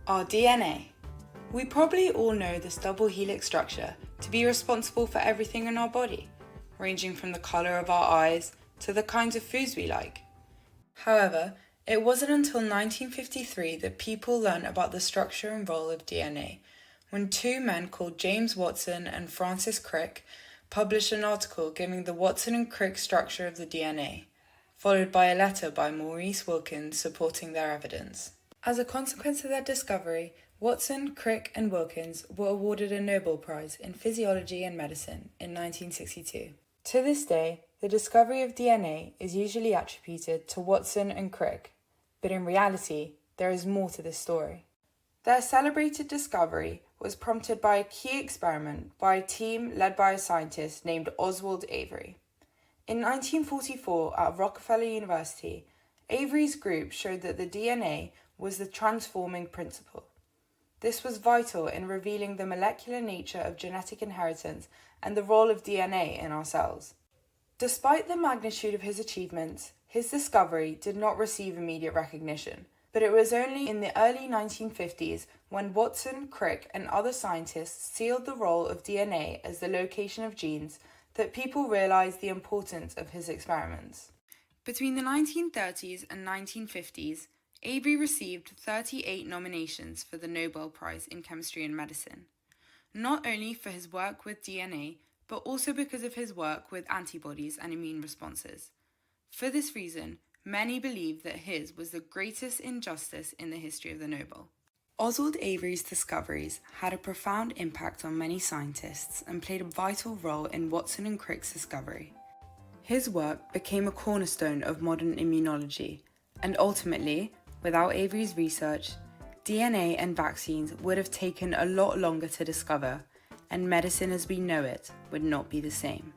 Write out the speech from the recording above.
Our DNA. We probably all know this double helix structure to be responsible for everything in our body, ranging from the colour of our eyes to the kinds of foods we like. However, it wasn't until 1953 that people learned about the structure and role of DNA, when two men called James Watson and Francis Crick published an article giving the Watson and Crick structure of the DNA, followed by a letter by Maurice Wilkins supporting their evidence. As a consequence of their discovery, Watson, Crick, and Wilkins were awarded a Nobel Prize in Physiology and Medicine in 1962. To this day, the discovery of DNA is usually attributed to Watson and Crick, but in reality, there is more to this story. Their celebrated discovery was prompted by a key experiment by a team led by a scientist named Oswald Avery. In 1944, at Rockefeller University, Avery's group showed that the DNA was the transforming principle. This was vital in revealing the molecular nature of genetic inheritance and the role of DNA in our cells. Despite the magnitude of his achievements, his discovery did not receive immediate recognition, but it was only in the early 1950s when Watson, Crick, and other scientists sealed the role of DNA as the location of genes that people realized the importance of his experiments. Between the 1930s and 1950s, Avery received 38 nominations for the Nobel Prize in Chemistry and Medicine, not only for his work with DNA, but also because of his work with antibodies and immune responses. For this reason, many believe that his was the greatest injustice in the history of the Nobel. Oswald Avery's discoveries had a profound impact on many scientists and played a vital role in Watson and Crick's discovery. His work became a cornerstone of modern immunology, and ultimately, without Avery's research, DNA and vaccines would have taken a lot longer to discover, and medicine as we know it would not be the same.